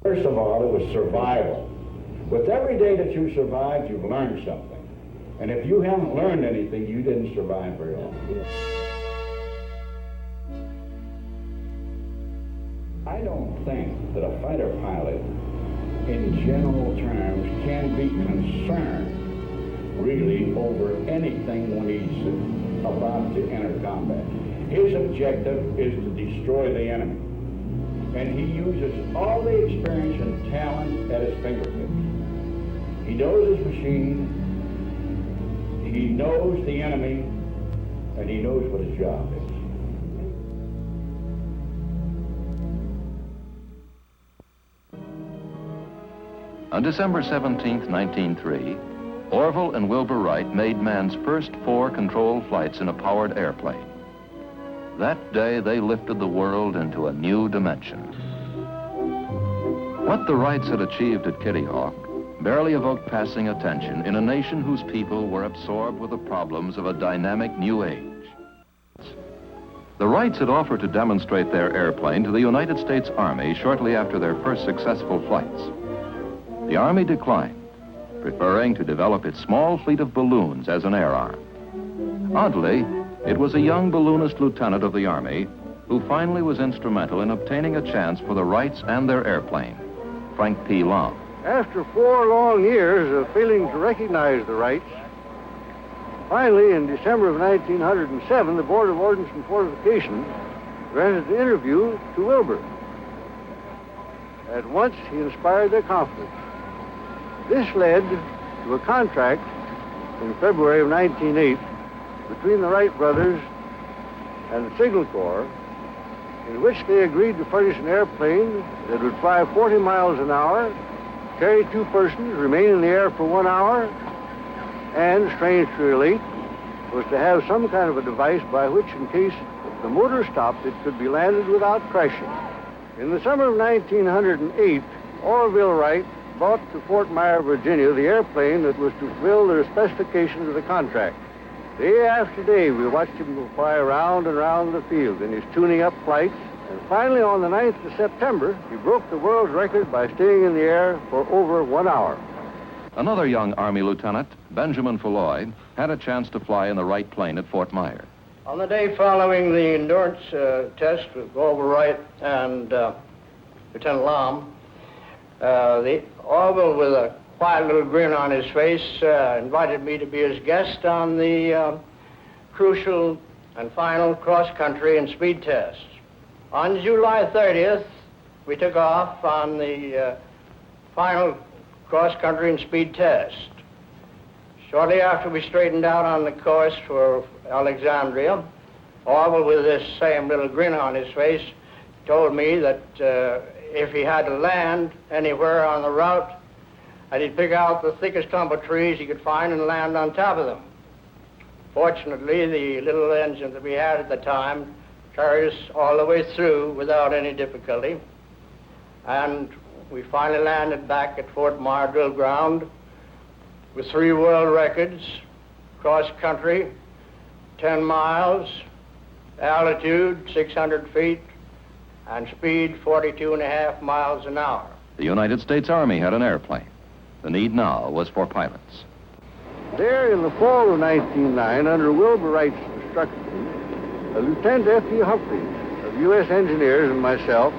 First of all, it was survival. With every day that you survived, you've learned something. And if you haven't learned anything, you didn't survive very long. I don't think that a fighter pilot, in general terms, can be concerned really over anything when he's about to enter combat. His objective is to destroy the enemy. And he uses all the experience and talent at his fingertips. He knows his machine, he knows the enemy, and he knows what his job is. On December 17, 1903, Orville and Wilbur Wright made man's first 4 controlled flights in a powered airplane. That day, they lifted the world into a new dimension. What the Wrights had achieved at Kitty Hawk barely evoked passing attention in a nation whose people were absorbed with the problems of a dynamic new age. The Wrights had offered to demonstrate their airplane to the United States Army shortly after their first successful flights. The Army declined, preferring to develop its small fleet of balloons as an air arm. Oddly, it was a young balloonist lieutenant of the Army who finally was instrumental in obtaining a chance for the Wrights and their airplane, Frank P. Long. After 4 long years of failing to recognize the Wrights, finally in December of 1907, the Board of Ordnance and Fortification granted the interview to Wilbur. At once, he inspired their confidence. This led to a contract in February of 1908 between the Wright brothers and the Signal Corps, in which they agreed to furnish an airplane that would fly 40 miles an hour, carry 2 persons, remain in the air for 1 hour, and, strange to relate, was to have some kind of a device by which, in case the motor stopped, it could be landed without crashing. In the summer of 1908, Orville Wright brought to Fort Myer, Virginia, the airplane that was to fulfill the specifications of the contract. Day after day, we watched him fly around and around the field in his tuning-up flights. And finally, on the 9th of September, he broke the world's record by staying in the air for over 1 hour. Another young Army lieutenant, Benjamin Falloy, had a chance to fly in the Wright plane at Fort Myer. On the day following the endurance test with Orville Wright and Lieutenant Lom, the Orville, with a quiet little grin on his face, invited me to be his guest on the crucial and final cross-country and speed tests. On July 30th, we took off on the final cross-country and speed test. Shortly after we straightened out on the course for Alexandria, Orville, with this same little grin on his face, told me that if he had to land anywhere on the route, that he'd pick out the thickest clump of trees he could find and land on top of them. Fortunately, the little engine that we had at the time carried us all the way through without any difficulty. And we finally landed back at Fort Myer Drill Ground with 3 world records, cross-country, 10 miles, altitude 600 feet, and speed 42.5 miles an hour. The United States Army had an airplane. The need now was for pilots. There in the fall of 1909, under Wilbur Wright's instruction, Lieutenant F.E. Humphreys of U.S. Engineers and myself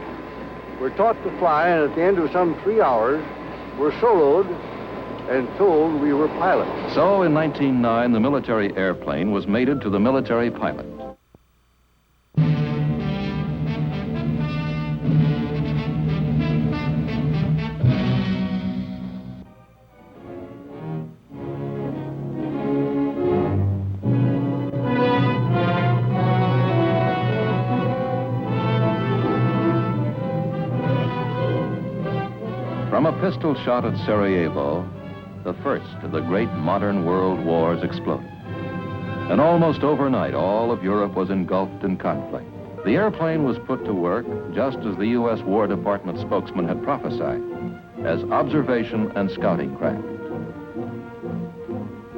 were taught to fly, and at the end of some 3 hours, were soloed and told we were pilots. So in 1909, the military airplane was mated to the military pilot. From a pistol shot at Sarajevo, the first of the great modern world wars exploded. And almost overnight, all of Europe was engulfed in conflict. The airplane was put to work just as the U.S. War Department spokesman had prophesied, as observation and scouting craft.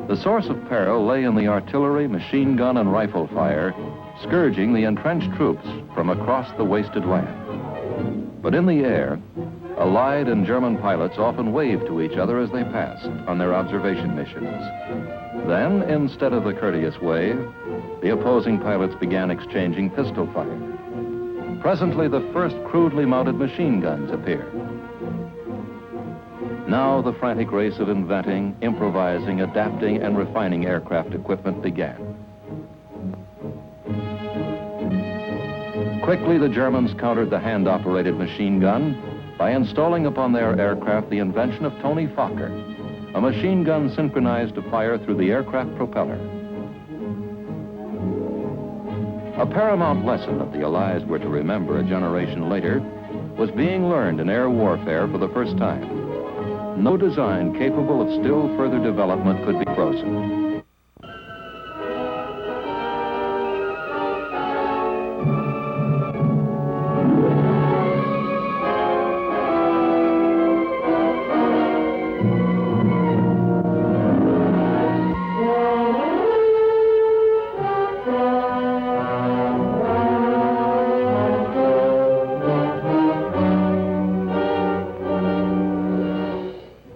The source of peril lay in the artillery, machine gun, and rifle fire, scourging the entrenched troops from across the wasted land. But in the air, Allied and German pilots often waved to each other as they passed on their observation missions. Then, instead of the courteous wave, the opposing pilots began exchanging pistol fire. Presently, the first crudely mounted machine guns appeared. Now the frantic race of inventing, improvising, adapting, and refining aircraft equipment began. Quickly, the Germans countered the hand-operated machine gun by installing upon their aircraft the invention of Tony Fokker, a machine gun synchronized to fire through the aircraft propeller. A paramount lesson that the Allies were to remember a generation later was being learned in air warfare for the first time. No design capable of still further development could be frozen.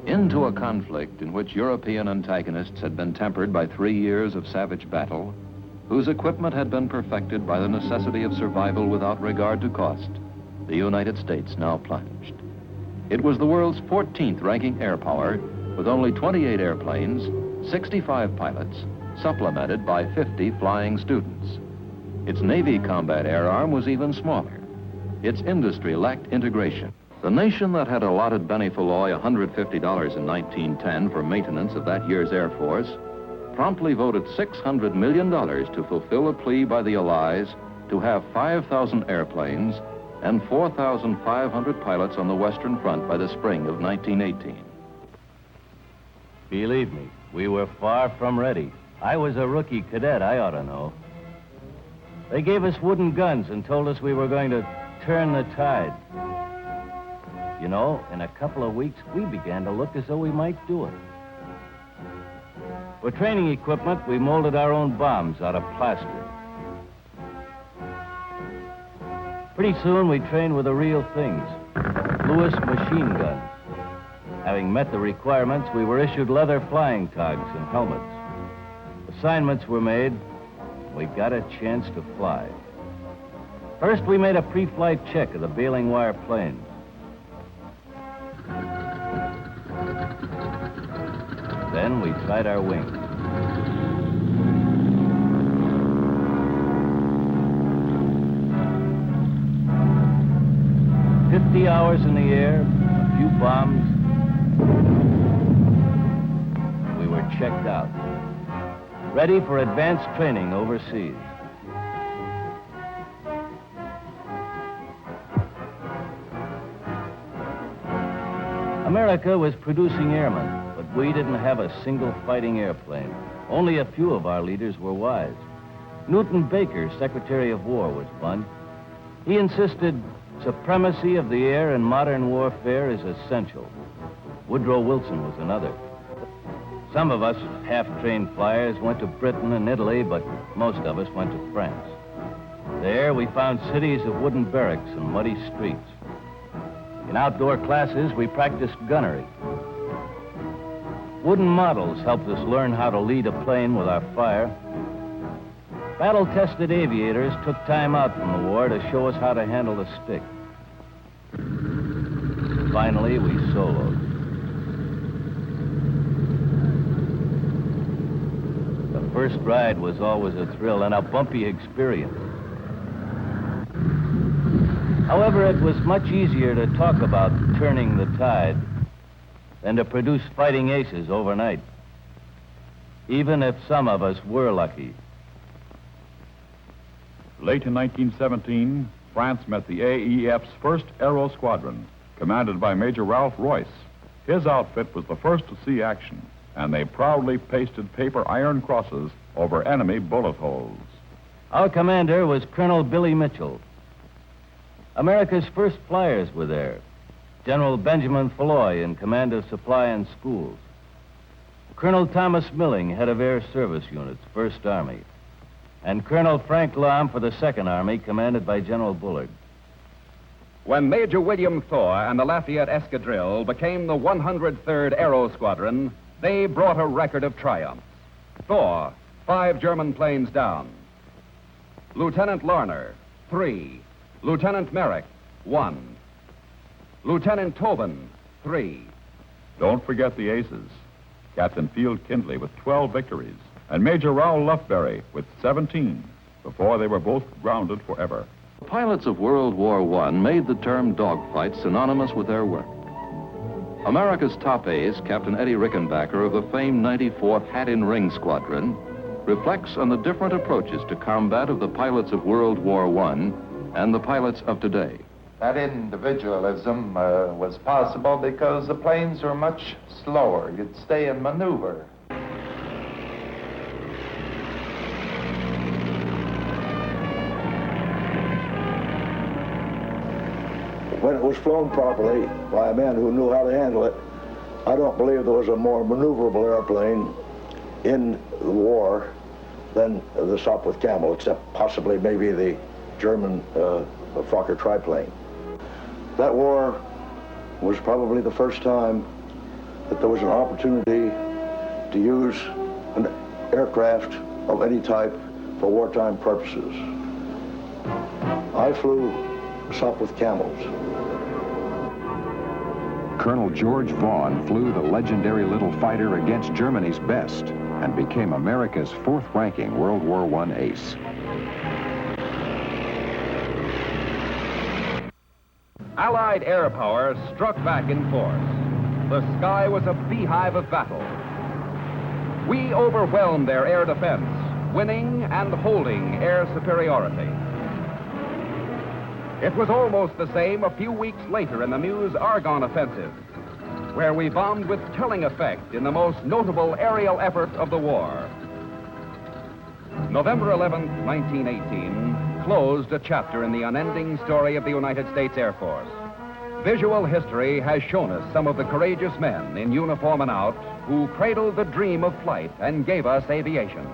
Into a conflict in which European antagonists had been tempered by 3 years of savage battle, whose equipment had been perfected by the necessity of survival without regard to cost, the United States now plunged. It was the world's 14th ranking air power, with only 28 airplanes, 65 pilots, supplemented by 50 flying students. Its Navy combat air arm was even smaller. Its industry lacked integration. The nation that had allotted Benny Falloy $150 in 1910 for maintenance of that year's Air Force promptly voted $600 million to fulfill a plea by the Allies to have 5,000 airplanes and 4,500 pilots on the Western Front by the spring of 1918. Believe me, we were far from ready. I was a rookie cadet, I ought to know. They gave us wooden guns and told us we were going to turn the tide. You know, in a couple of weeks, we began to look as though we might do it. For training equipment, we molded our own bombs out of plaster. Pretty soon, we trained with the real things, Lewis machine guns. Having met the requirements, we were issued leather flying togs and helmets. Assignments were made. We got a chance to fly. First, we made a pre-flight check of the baling wire planes. Then we tried our wings. "50 hours in the air, a few bombs. We were checked out, ready for advanced training overseas. America was producing airmen, but we didn't have a single fighting airplane. Only a few of our leaders were wise. Newton Baker, Secretary of War, was one. He insisted supremacy of the air in modern warfare is essential. Woodrow Wilson was another. Some of us half-trained flyers went to Britain and Italy, but most of us went to France. There we found cities of wooden barracks and muddy streets. In outdoor classes, we practiced gunnery. Wooden models helped us learn how to lead a plane with our fire. Battle-tested aviators took time out from the war to show us how to handle the stick. Finally, we soloed. first ride was always a thrill and a bumpy experience. However, it was much easier to talk about turning the tide than to produce fighting aces overnight, even if some of us were lucky. Late in 1917, France met the AEF's first Aero Squadron, commanded by Major Ralph Royce. His outfit was the first to see action, and they proudly pasted paper iron crosses over enemy bullet holes. Our commander was Colonel Billy Mitchell. America's first flyers were there. General Benjamin Falloy in command of supply and schools. Colonel Thomas Milling, head of Air Service Units, 1st Army. And Colonel Frank Lahm for the 2nd Army, commanded by General Bullard. When Major William Thor and the Lafayette Escadrille became the 103rd Aero Squadron, they brought a record of triumphs. Thor, 5 German planes down. Lieutenant Larner, 3. Lieutenant Merrick, 1. Lieutenant Tobin, 3. Don't forget the aces. Captain Field Kindley with 12 victories, and Major Raoul Lufberry with 17, before they were both grounded forever. The pilots of World War I made the term dogfight synonymous with their work. America's top ace, Captain Eddie Rickenbacker of the famed 94th Hat-in-Ring Squadron, reflects on the different approaches to combat of the pilots of World War I and the pilots of today. That individualism was possible because the planes were much slower. You'd stay in maneuver. When it was flown properly by a man who knew how to handle it, I don't believe there was a more maneuverable airplane in the war than the Sopwith Camel, except possibly maybe the German Fokker triplane. That war was probably the first time that there was an opportunity to use an aircraft of any type for wartime purposes. I flew Sopwith Camels. Colonel George Vaughan flew the legendary little fighter against Germany's best and became America's 4th-ranking World War I ace. Allied air power struck back in force. The sky was a beehive of battle. We overwhelmed their air defense, winning and holding air superiority. It was almost the same a few weeks later in the Meuse-Argonne offensive, where we bombed with telling effect in the most notable aerial effort of the war. November 11, 1918, closed a chapter in the unending story of the United States Air Force. Visual history has shown us some of the courageous men in uniform and out who cradled the dream of flight and gave us aviation.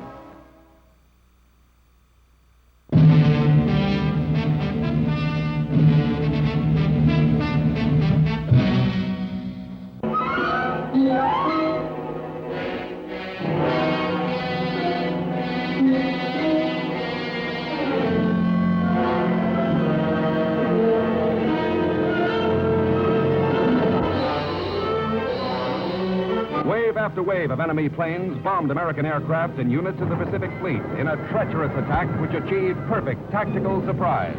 Wave after wave of enemy planes bombed American aircraft and units of the Pacific Fleet in a treacherous attack which achieved perfect tactical surprise.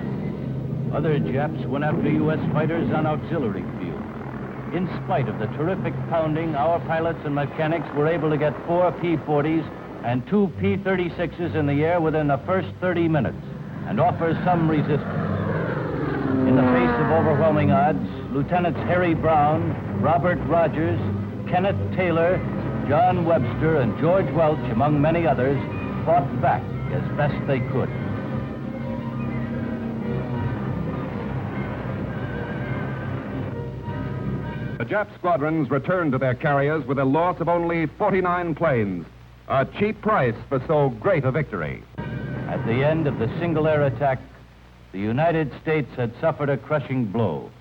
Other Japs went after U.S. fighters on auxiliary fields. In spite of the terrific pounding, our pilots and mechanics were able to get 4 P-40s and 2 P-36s in the air within the first 30 minutes and offer some resistance. In the face of overwhelming odds, Lieutenants Harry Brown, Robert Rogers, Kenneth Taylor, John Webster, and George Welch, among many others, fought back as best they could. The Jap squadrons returned to their carriers with a loss of only 49 planes, a cheap price for so great a victory. At the end of the single air attack, the United States had suffered a crushing blow,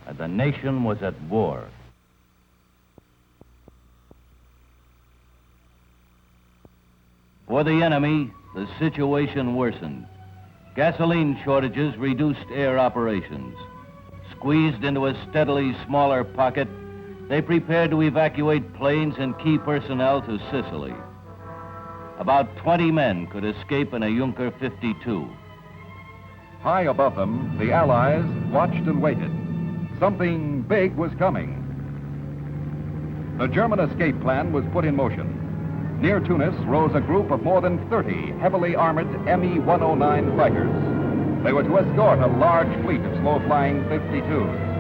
and the nation was at war. For the enemy, the situation worsened. Gasoline shortages reduced air operations. Squeezed into a steadily smaller pocket, they prepared to evacuate planes and key personnel to Sicily. about 20 men could escape in a Junker 52. High above them, the Allies watched and waited. Something big was coming. The German escape plan was put in motion. Near Tunis rose a group of more than 30 heavily armored Me-109 fighters. They were to escort a large fleet of slow-flying 52s.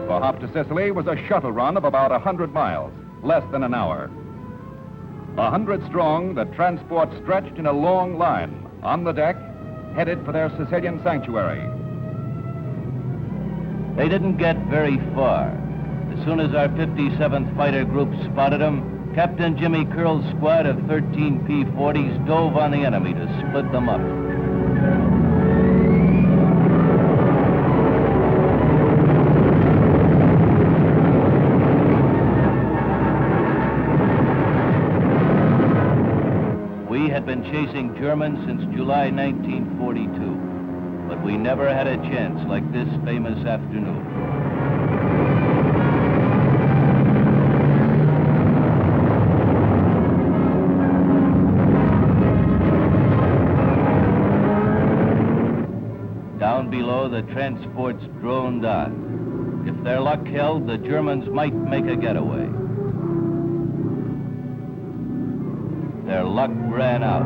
The hop to Sicily was a shuttle run of about 100 miles, less than an hour. 100 strong, the transport stretched in a long line on the deck, headed for their Sicilian sanctuary. They didn't get very far. As soon as our 57th Fighter Group spotted them, Captain Jimmy Curl's squad of 13 P-40s dove on the enemy to split them up. We had been chasing Germans since July 1942, but we never had a chance like this famous afternoon. Down below, the transports droned on. If their luck held, the Germans might make a getaway. Their luck ran out.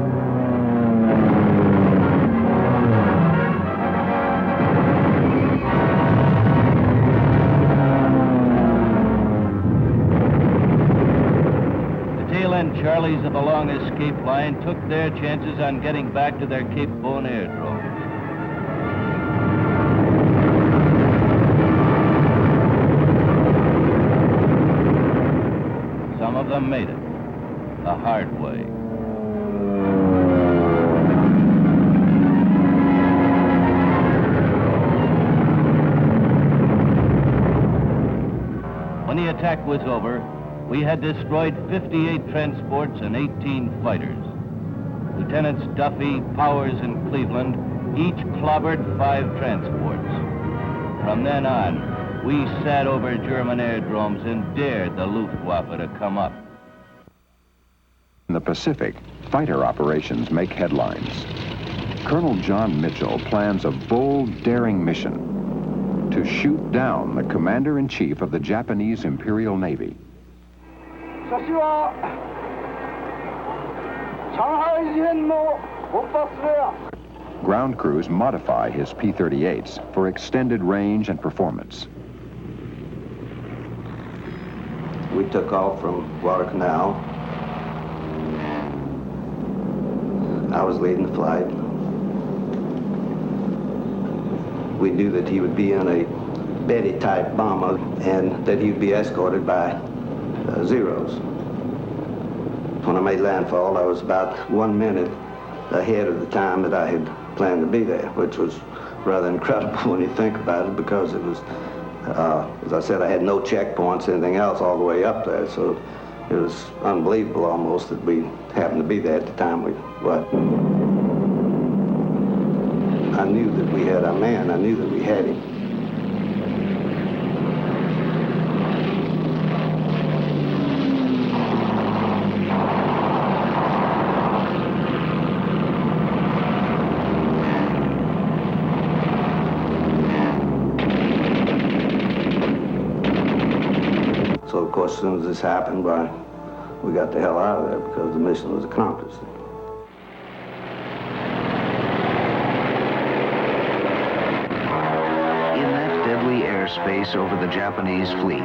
The tail-end Charlies of the long escape line took their chances on getting back to their Cape Bon airdrome. Some of them made it the hard way. When the attack was over, we had destroyed 58 transports and 18 fighters. Lieutenants Duffy, Powers, and Cleveland each clobbered 5 transports. From then on, we sat over German airdromes and dared the Luftwaffe to come up. In the Pacific, fighter operations make headlines. Colonel John Mitchell plans a bold, daring mission to shoot down the commander-in-chief of the Japanese Imperial Navy. Ground crews modify his P-38s for extended range and performance. We took off from Guadalcanal. I was leading the flight. We knew that he would be in a Betty-type bomber and that he would be escorted by Zeros. When I made landfall, I was about 1 minute ahead of the time that I had planned to be there, which was rather incredible when you think about it, because it was, as I said, I had no checkpoints, anything else all the way up there, so it was unbelievable almost that we happened to be there at the time we what. I knew that we had our man. I knew that we had him. So, of course, as soon as this happened, we got the hell out of there because the mission was accomplished. Airspace over the Japanese fleet.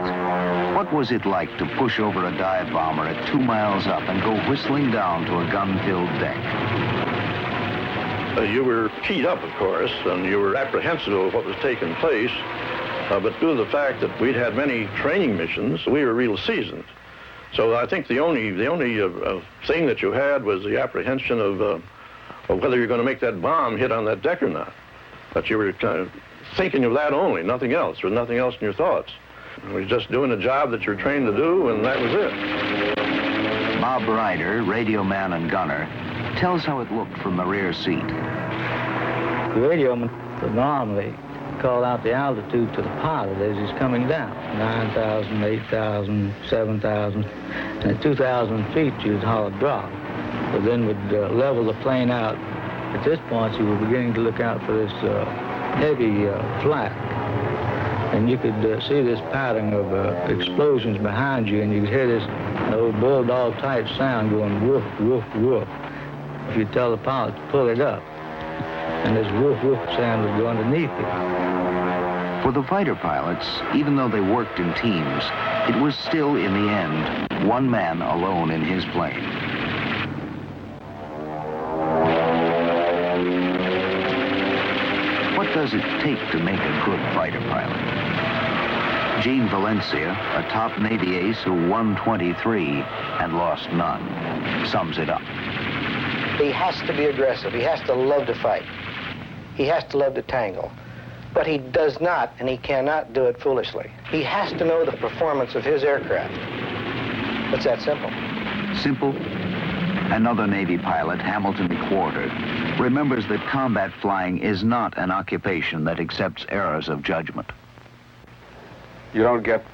What was it like to push over a dive bomber at 2 miles up and go whistling down to a gun-filled deck? You were keyed up, of course, and you were apprehensive of what was taking place, but due to the fact that we'd had many training missions, we were real seasoned. So I think the only thing that you had was the apprehension of whether you're going to make that bomb hit on that deck or not. But you were kind of thinking of that only, nothing else. There was nothing else in your thoughts. You were just doing the job that you're trained to do, and that was it. Bob Ryder, radio man and gunner, tells how it looked from the rear seat. The radio man, normally, call out the altitude to the pilot as he's coming down. 9,000, 8,000, 7,000. And at 2,000 feet, you'd holler drop. But then we'd level the plane out. At this point, you were beginning to look out for this heavy flak. And you could see this pattern of explosions behind you, and you could hear this old bulldog-type sound going woof, woof, woof. If you tell the pilot to pull it up, and this woof, woof sound would go underneath it. For the fighter pilots, even though they worked in teams, it was still, in the end, one man alone in his plane. What does it take to make a good fighter pilot? Gene Valencia, a top Navy ace who won 23 and lost none, sums it up. He has to be aggressive. He has to love to fight. He has to love to tangle. But he does not, and he cannot do it foolishly. He has to know the performance of his aircraft. It's that simple. Simple? Another Navy pilot, Hamilton Quarter, remembers that combat flying is not an occupation that accepts errors of judgment. You don't get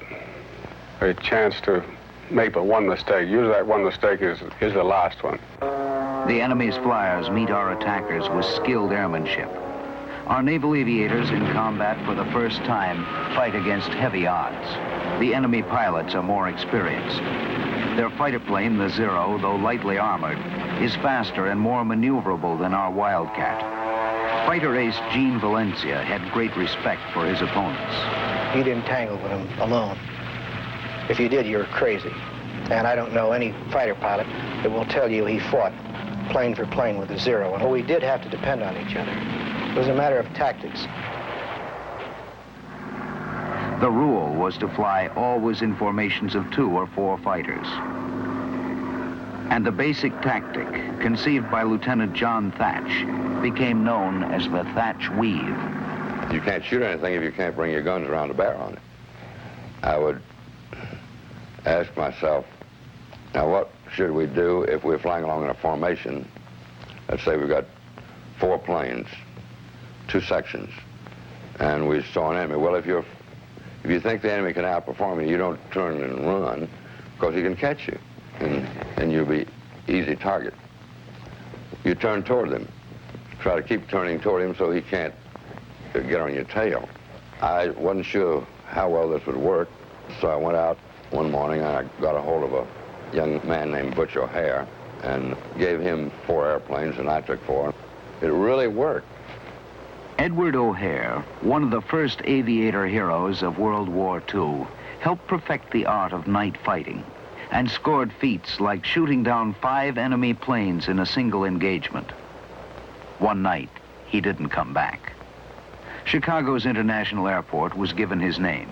a chance to make but one mistake. Usually that one mistake is the last one. The enemy's flyers meet our attackers with skilled airmanship. Our naval aviators in combat for the first time fight against heavy odds. The enemy pilots are more experienced. Their fighter plane, the Zero, though lightly armored, is faster and more maneuverable than our Wildcat. Fighter ace Gene Valencia had great respect for his opponents. You didn't tangle with him alone. If you did, you were crazy. And I don't know any fighter pilot that will tell you he fought plane for plane with the Zero. And we did have to depend on each other. It was a matter of tactics. The rule was to fly always in formations of 2 or 4 fighters. And the basic tactic, conceived by Lieutenant John Thatch, became known as the Thatch Weave. You can't shoot anything if you can't bring your guns around to bear on it. I would ask myself, now what should we do if we're flying along in a formation? Let's say we've got 4 planes, 2 sections, and we saw an enemy. Well, if you think the enemy can outperform you, you don't turn and run, because he can catch you, and you'll be easy target. You turn toward them. Try to keep turning toward him so he can't get on your tail. I wasn't sure how well this would work, so I went out one morning and I got a hold of a young man named Butch O'Hare and gave him 4 airplanes and I took 4. It really worked. Edward O'Hare, one of the first aviator heroes of World War II, helped perfect the art of night fighting and scored feats like shooting down 5 enemy planes in a single engagement. One night, he didn't come back. Chicago's International Airport was given his name.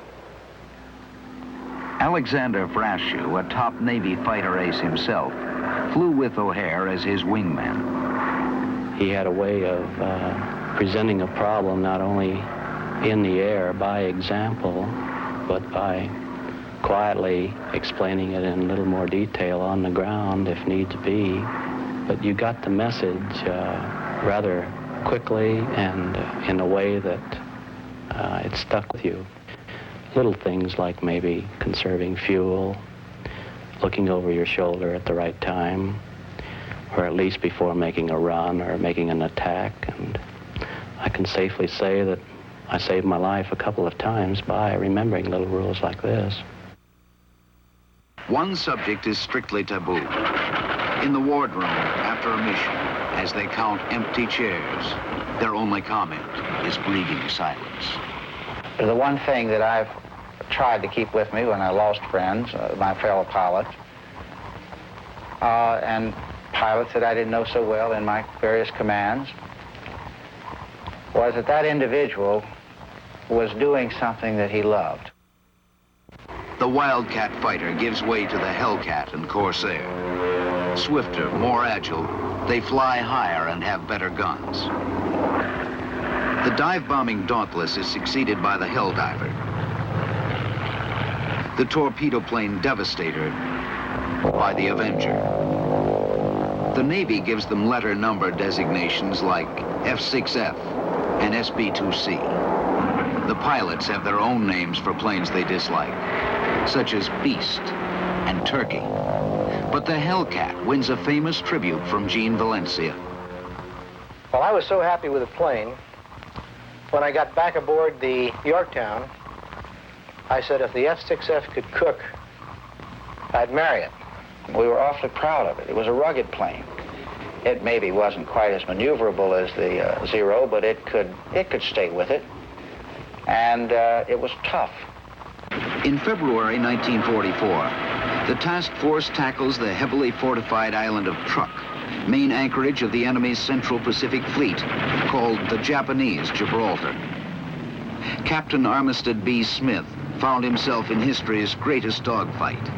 Alexander Vrashew, a top Navy fighter ace himself, flew with O'Hare as his wingman. He had a way of presenting a problem not only in the air by example, but by quietly explaining it in a little more detail on the ground if needs be. But you got the message rather quickly and in a way that it stuck with you. Little things like maybe conserving fuel, looking over your shoulder at the right time, or at least before making a run or making an attack. And I can safely say that I saved my life a couple of times by remembering little rules like this. One subject is strictly taboo. In the wardroom, after a mission, as they count empty chairs, their only comment is breathing silence. The one thing that I've tried to keep with me when I lost friends, my fellow pilots, and pilots that I didn't know so well in my various commands, was that that individual was doing something that he loved. The Wildcat fighter gives way to the Hellcat and Corsair. Swifter, more agile, they fly higher and have better guns. The dive-bombing Dauntless is succeeded by the Helldiver. The torpedo plane Devastator by the Avenger. The Navy gives them letter-number designations like F-6F and SB-2C. The pilots have their own names for planes they dislike, such as Beast and Turkey. But the Hellcat wins a famous tribute from Gene Valencia. Well, I was so happy with the plane. When I got back aboard the Yorktown, I said if the F-6F could cook, I'd marry it. We were awfully proud of it. It was a rugged plane. It maybe wasn't quite as maneuverable as the Zero, but it could stay with it. And it was tough. In February 1944, the task force tackles the heavily fortified island of Truk, main anchorage of the enemy's Central Pacific Fleet, called the Japanese Gibraltar. Captain Armistead B. Smith found himself in history's greatest dogfight,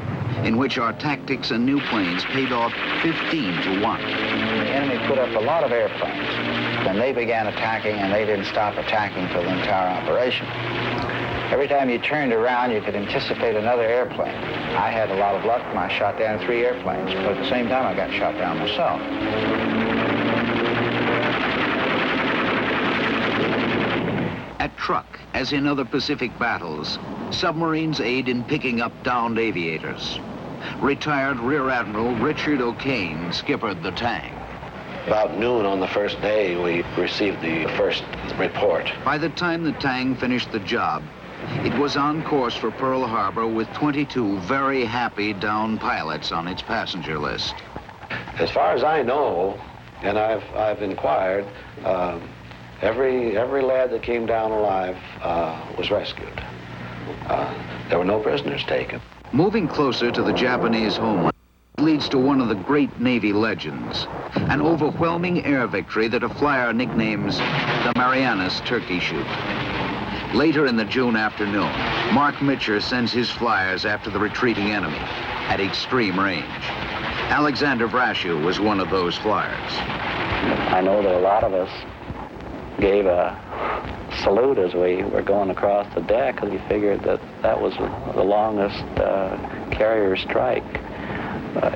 in which our tactics and new planes paid off 15-1. The enemy put up a lot of airplanes. Then they began attacking, and they didn't stop attacking for the entire operation. Every time you turned around, you could anticipate another airplane. I had a lot of luck when I shot down 3 airplanes, but at the same time, I got shot down myself. At Truk, as in other Pacific battles, submarines aid in picking up downed aviators. Retired Rear Admiral Richard O'Kane skippered the Tang. About noon on the first day, we received the first report. By the time the Tang finished the job, it was on course for Pearl Harbor with 22 very happy downed pilots on its passenger list. As far as I know, and I've inquired, every lad that came down alive was rescued. There were no prisoners taken. Moving closer to the Japanese homeland leads to one of the great Navy legends, an overwhelming air victory that a flyer nicknames the Marianas Turkey Shoot. Later in the June afternoon, Mark Mitcher sends his flyers after the retreating enemy at extreme range. Alexander Vrashew was one of those flyers. I know that a lot of us gave a salute as we were going across the deck, because we figured that that was the longest carrier strike.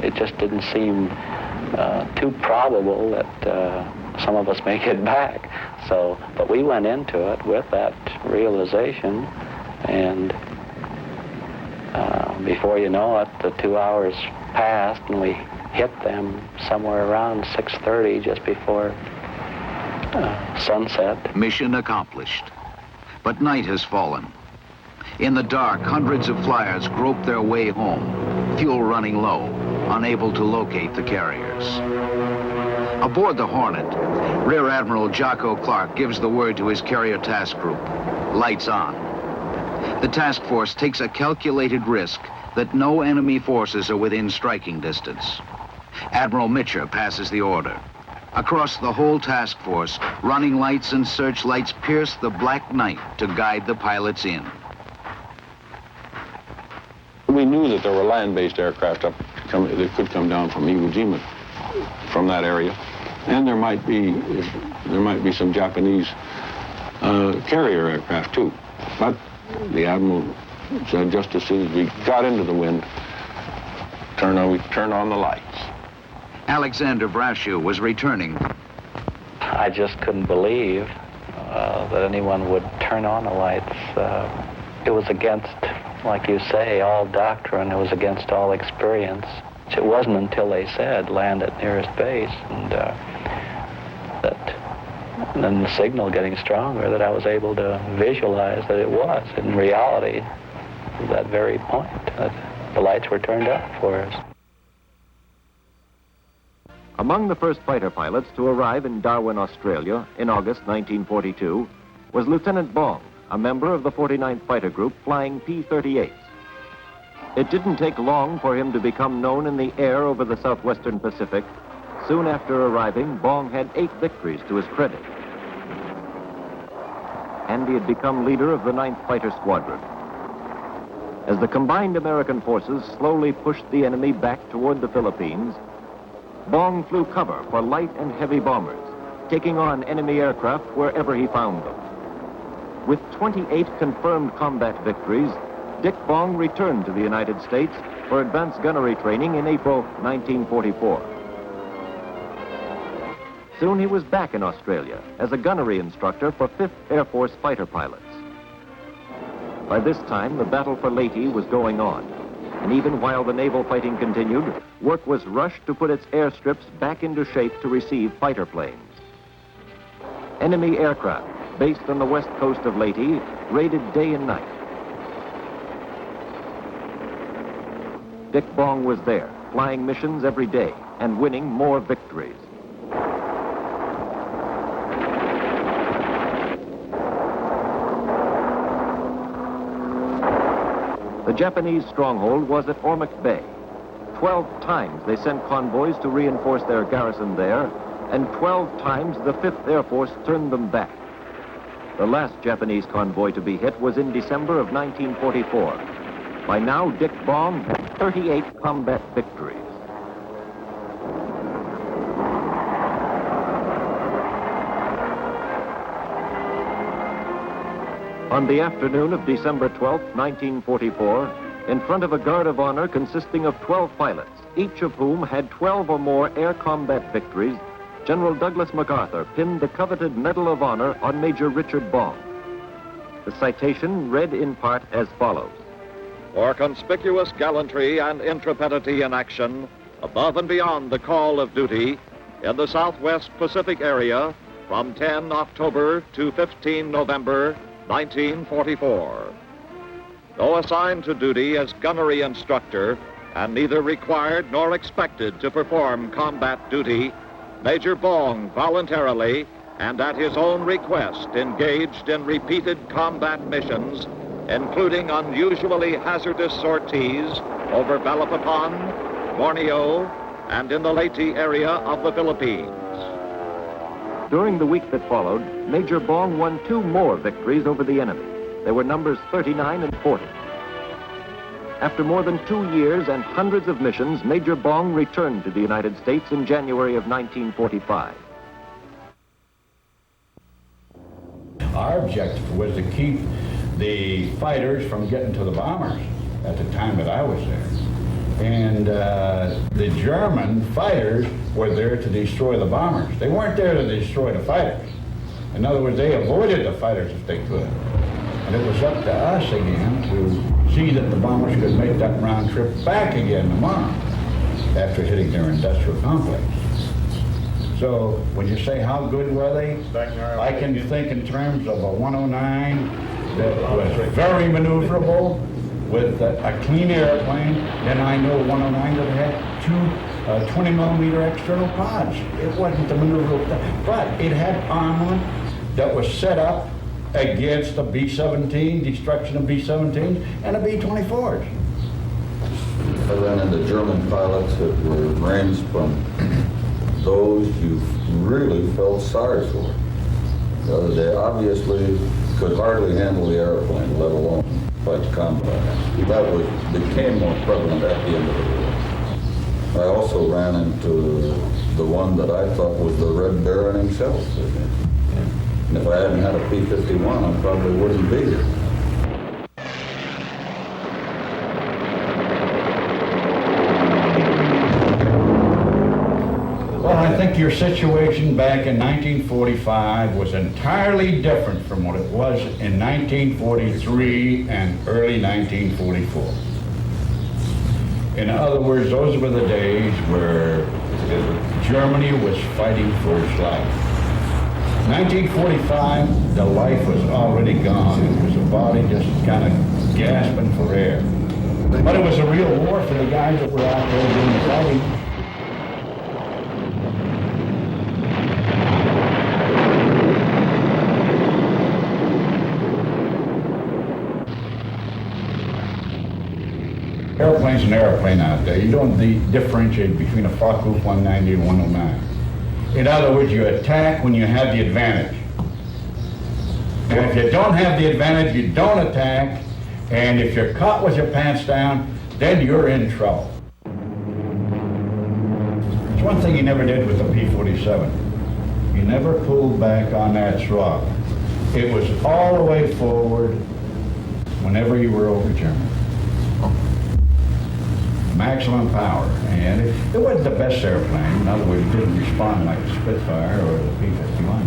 It just didn't seem too probable that some of us may get back. So, but we went into it with that realization, and before you know it, the 2 hours passed, and we hit them somewhere around 6:30, just before sunset. Mission accomplished. But night has fallen. In the dark, hundreds of flyers grope their way home, fuel running low, unable to locate the carriers. Aboard the Hornet, Rear Admiral Jocko Clark gives the word to his carrier task group. Lights on. The task force takes a calculated risk that no enemy forces are within striking distance. Admiral Mitcher passes the order. Across the whole task force, running lights and searchlights pierce the black night to guide the pilots in. We knew that there were land-based aircraft that could come down from Iwo Jima, from that area, and there might be some Japanese carrier aircraft too. But the admiral said just as soon as we got into the wind, we turned on the lights. Alexander Vrashew was returning. I just couldn't believe that anyone would turn on the lights. It was against, like you say, all doctrine. It was against all experience. It wasn't until they said land at nearest base, and then the signal getting stronger, that I was able to visualize that it was, in reality, that very point, that the lights were turned up for us. Among the first fighter pilots to arrive in Darwin, Australia in August 1942 was Lieutenant Bong, a member of the 49th Fighter Group flying P-38s. It didn't take long for him to become known in the air over the southwestern Pacific. Soon after arriving, Bong had 8 victories to his credit. And he had become leader of the 9th Fighter Squadron. As the combined American forces slowly pushed the enemy back toward the Philippines, Bong flew cover for light and heavy bombers, taking on enemy aircraft wherever he found them. With 28 confirmed combat victories, Dick Bong returned to the United States for advanced gunnery training in April 1944. Soon he was back in Australia as a gunnery instructor for 5th Air Force fighter pilots. By this time, the battle for Leyte was going on. And even while the naval fighting continued, work was rushed to put its airstrips back into shape to receive fighter planes. Enemy aircraft, based on the west coast of Leyte, raided day and night. Dick Bong was there, flying missions every day and winning more victories. The Japanese stronghold was at Ormuk Bay. 12 times they sent convoys to reinforce their garrison there, and 12 times the 5th Air Force turned them back. The last Japanese convoy to be hit was in December of 1944. By now, Dick Bong had 38 combat victories. On the afternoon of December 12, 1944, in front of a guard of honor consisting of 12 pilots, each of whom had 12 or more air combat victories, General Douglas MacArthur pinned the coveted Medal of Honor on Major Richard Bong. The citation read in part as follows. For conspicuous gallantry and intrepidity in action, above and beyond the call of duty, in the Southwest Pacific area, from 10 October to 15 November, 1944. Though assigned to duty as gunnery instructor and neither required nor expected to perform combat duty, Major Bong voluntarily and at his own request engaged in repeated combat missions, including unusually hazardous sorties over Balikpapan, Borneo, and in the Leyte area of the Philippines. During the week that followed, Major Bong won 2 more victories over the enemy. They were numbers 39 and 40. After more than 2 years and hundreds of missions, Major Bong returned to the United States in January of 1945. Our objective was to keep the fighters from getting to the bombers at the time that I was there. And the German fighters were there to destroy the bombers. They weren't there to destroy the fighters. In other words, they avoided the fighters if they could. And it was up to us again to see that the bombers could make that round trip back again tomorrow after hitting their industrial complex. So when you say how good were they, I can think in terms of a 109 that was very maneuverable with a clean airplane. Then I know 109 that had 2 20-millimeter external pods. It wasn't the maneuverable, but it had armament that was set up against a B-17, destruction of B-17s, and a B-24s. I ran into German pilots that were ranged from those you really felt sorry for. They obviously could hardly handle the airplane, let alone fight combat. That became more prevalent at the end of the war. I also ran into the one that I thought was the Red Baron himself. And if I hadn't had a P-51, I probably wouldn't be here. Well, I think your situation back in 1945 was entirely different from what it was in 1943 and early 1944. In other words, those were the days where Germany was fighting for its life. 1945, the life was already gone. It was a body just kind of gasping for air. But it was a real war for the guys that were out there doing the fighting. Airplane's an airplane out there. You don't differentiate between a Focke-Wulf 190 and 109. In other words, you attack when you have the advantage. And if you don't have the advantage, you don't attack. And if you're caught with your pants down, then you're in trouble. It's one thing you never did with the P-47. You never pulled back on that throttle. It was all the way forward whenever you were over Germany. Maximum power, and it wasn't the best airplane. In other words, it didn't respond like the Spitfire or the P-51.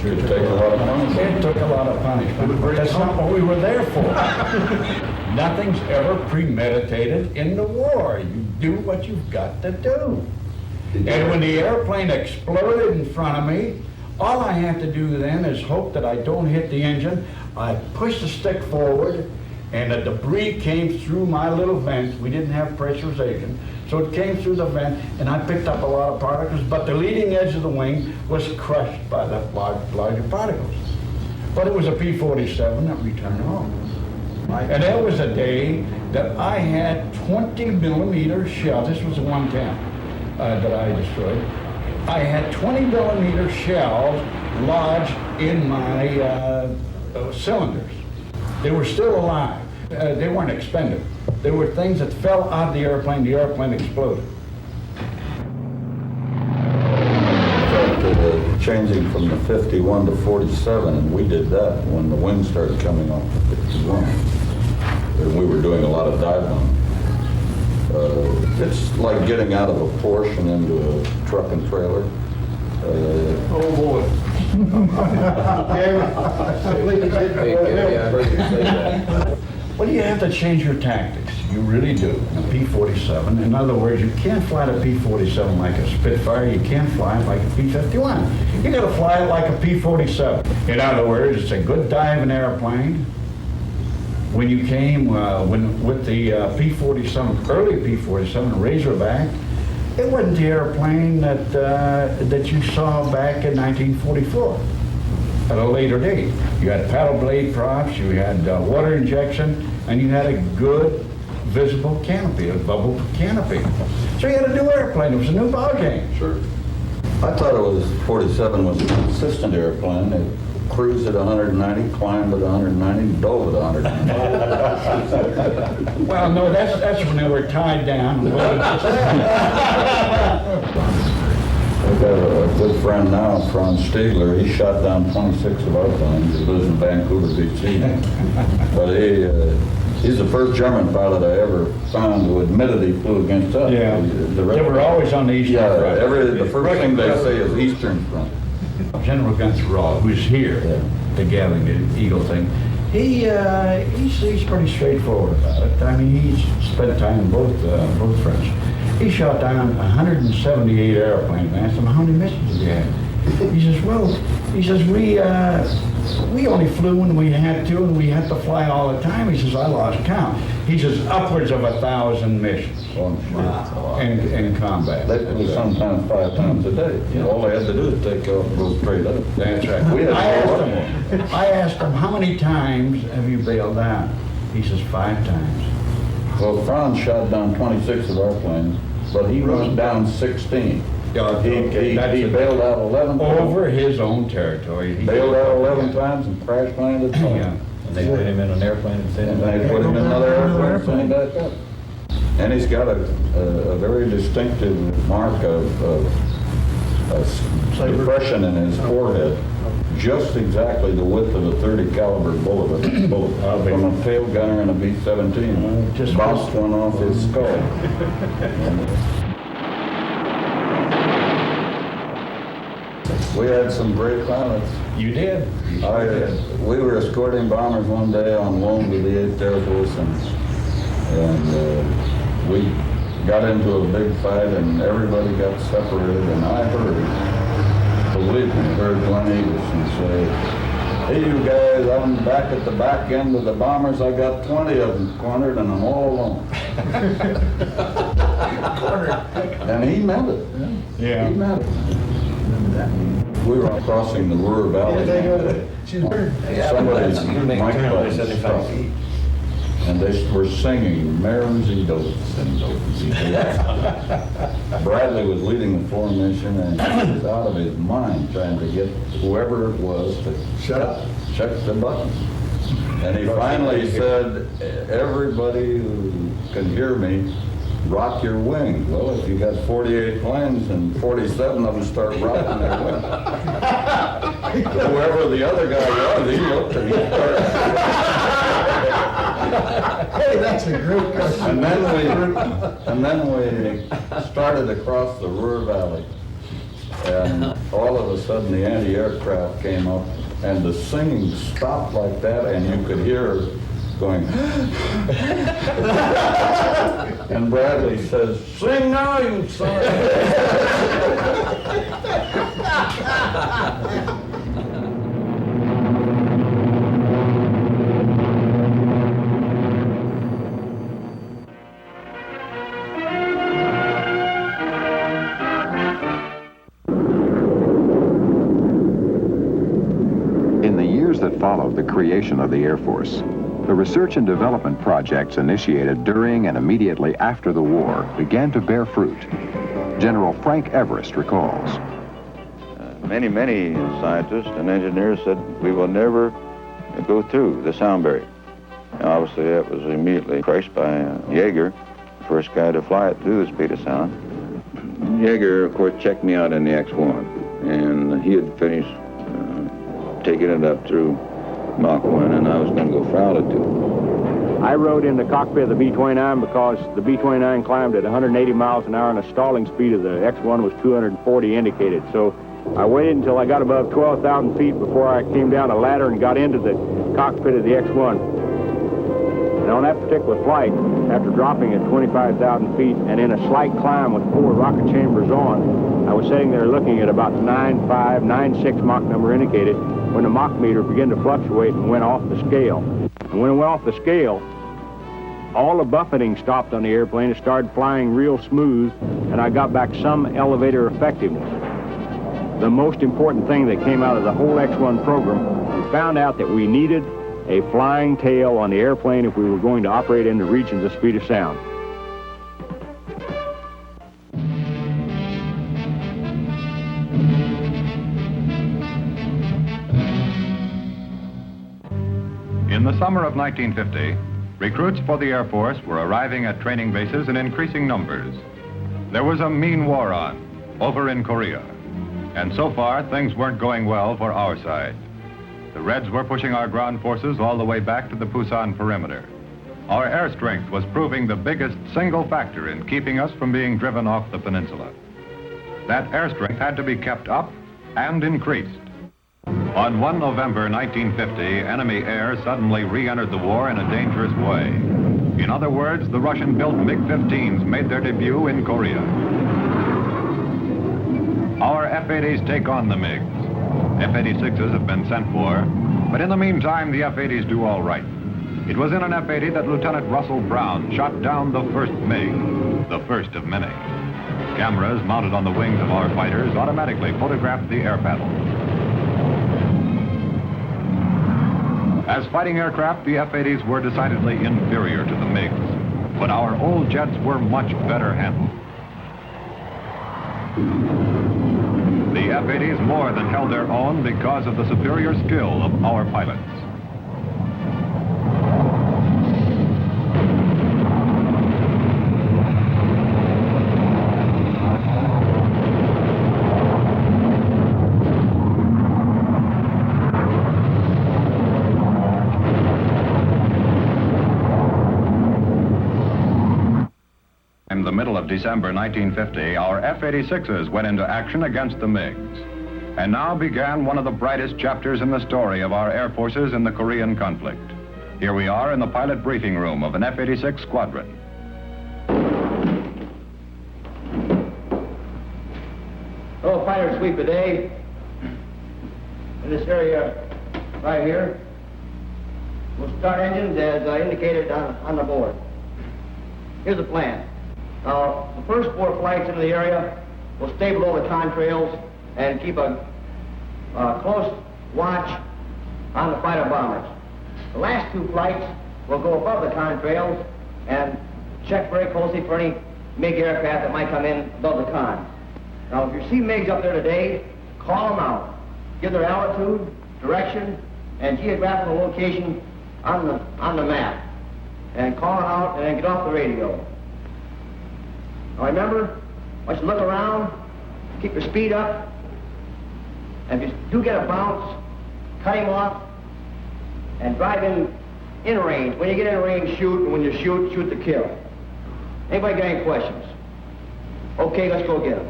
could take a lot of punishment. It took a lot of punishment, but that's not what we were there for. Nothing's ever premeditated in the war. You do what you've got to do. And when the airplane exploded in front of me, all I have to do then is hope that I don't hit the engine. I push the stick forward, and the debris came through my little vent. We didn't have pressurization, so it came through the vent, and I picked up a lot of particles, but the leading edge of the wing was crushed by the larger particles. But it was a P-47 that returned home. And that was a day that I had 20 millimeter shells. This was a 110 that I destroyed. I had 20 millimeter shells lodged in my cylinders. They were still alive. They weren't expended. They were things that fell out of the airplane exploded. Changing from the 51 to 47, and we did that when the wind started coming off the 51. And we were doing a lot of dive bombing. It's like getting out of a Porsche and into a truck and trailer. Oh boy. Well, you have to change your tactics. You really do. A P-47. In other words, you can't fly the P-47 like a Spitfire. You can't fly it like a P-51. You got to fly it like a P-47. In other words, it's a good diving airplane. When you came with the P-47, early P-47 Razorback, it wasn't the airplane that you saw back in 1944 at a later date. You had paddle blade props, you had water injection, and you had a good visible canopy, a bubble canopy. So you had a new airplane. It was a new ball game. Sure. I thought it was 47 was a consistent airplane. It cruised at 190, climbed at 190, dove at 190. Well, no, that's when they were tied down. I've got a good friend now, Franz Stiegler. He shot down 26 of our planes. He lives in Vancouver, BC. But he's the first German pilot I ever found who admitted he flew against us. Yeah, they were always on the Eastern Front. The first thing they say is Eastern Front. General Gunther, who's here, the Gavin the Eagle thing, he's pretty straightforward about it. I mean, he's spent time in both fronts. He shot down 178 airplanes. I asked him, how many missions did you have? He says, well, we only flew when we had to, and we had to fly all the time. He says, I lost count. He says, upwards of 1,000 missions in combat. They flew sometimes 5 times a day. Yeah. All they had to do is take off and go straight up. That's right. I asked him, how many times have you bailed out? He says, 5 times. Well, Franz shot down 26 of our planes, but he went down 16. He bailed out 11 times. Over his own territory. He bailed out 11 times and crash landed twice. Yeah. And they put him in an airplane and they put him in another airplane and back up. And he's got a very distinctive mark of depression in his forehead. Just exactly the width of a .30 caliber bullet from a tail gunner in a B-17. Just bounced one off his skull. We had some great pilots. You did. We were escorting bombers one day on loan to the 8th Air Force, and we got into a big fight, and everybody got separated, and I heard Glenn Eagleson say, hey, you guys, I'm back at the back end of the bombers. I got 20 of them cornered, and I'm all alone. And he meant it. Yeah. He meant it. We were crossing the Ruhr Valley. Somebody's microphone stopped. And they were singing Marenzy Dopes and Bradley was leading the formation, and he was out of his mind trying to get whoever it was to check the buttons. And he finally said, everybody who can hear me, rock your wings. Well, if you got 48 planes and 47 of them start rocking their wings. Whoever the other guy was, he looked and he started. Hey, that's a great question. And then we started across the Ruhr Valley. And all of a sudden the anti-aircraft came up and the singing stopped like that and you could hear her going, and Bradley says, "Sing now, you son of a..." In the years that followed the creation of the Air Force, the research and development projects initiated during and immediately after the war began to bear fruit. General Frank Everest recalls. Many scientists and engineers said we will never go through the sound barrier. Now, obviously, that was immediately crushed by Yeager, the first guy to fly it through the speed of sound. Yeager, of course, checked me out in the X-1, and he had finished taking it up through Mach 1, and I was going to go foul it too. I rode in the cockpit of the B-29 because the B-29 climbed at 180 miles an hour and the stalling speed of the X-1 was 240 indicated. So I waited until I got above 12,000 feet before I came down a ladder and got into the cockpit of the X-1. And on that particular flight, after dropping at 25,000 feet and in a slight climb with 4 rocket chambers on, I was sitting there looking at about 9.5, 9.6 Mach number indicated when the Mach meter began to fluctuate and went off the scale. And when it went off the scale, all the buffeting stopped on the airplane. It started flying real smooth, and I got back some elevator effectiveness. The most important thing that came out of the whole X-1 program, we found out that we needed a flying tail on the airplane if we were going to operate in the regions of speed of sound. In the summer of 1950, recruits for the Air Force were arriving at training bases in increasing numbers. There was a mean war on over in Korea, and so far things weren't going well for our side. The Reds were pushing our ground forces all the way back to the Pusan perimeter. Our air strength was proving the biggest single factor in keeping us from being driven off the peninsula. That air strength had to be kept up and increased. On 1 November 1950, enemy air suddenly re-entered the war in a dangerous way. In other words, the Russian-built MiG-15s made their debut in Korea. Our F-80s take on the MiGs. F-86s have been sent for, but in the meantime, the F-80s do all right. It was in an F-80 that Lieutenant Russell Brown shot down the first MiG, the first of many. Cameras mounted on the wings of our fighters automatically photographed the air battle. As fighting aircraft, the F-80s were decidedly inferior to the MiGs, but our old jets were much better handled. The F-80s more than held their own because of the superior skill of our pilots. In the middle of December 1950, our F-86s went into action against the MiGs. And now began one of the brightest chapters in the story of our air forces in the Korean conflict. Here we are in the pilot briefing room of an F-86 squadron. Hello, fighter sweep of day. In this area right here, we'll start engines as indicated on the board. Here's the plan. The first 4 flights into the area will stay below the contrails and keep a close watch on the fighter bombers. The last 2 flights will go above the contrails and check very closely for any MiG aircraft that might come in above the con. Now, if you see MiGs up there today, call them out. Give their altitude, direction, and geographical location on the map. And call it out and then get off the radio. Now remember, once you look around, keep your speed up. And if you do get a bounce, cut him off and drive in range. When you get in range, shoot, and when you shoot, shoot to kill. Anybody got any questions? Okay, let's go get them.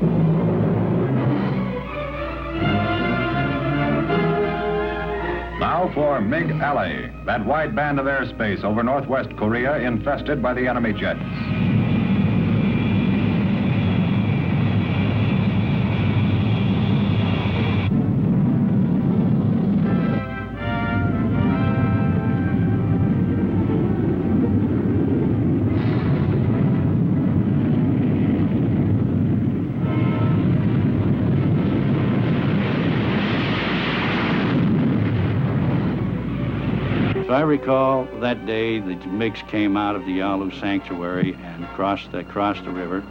now for MiG Alley, that wide band of airspace over northwest Korea infested by the enemy jets. I recall that day the MiGs came out of the Yalu sanctuary and crossed the river,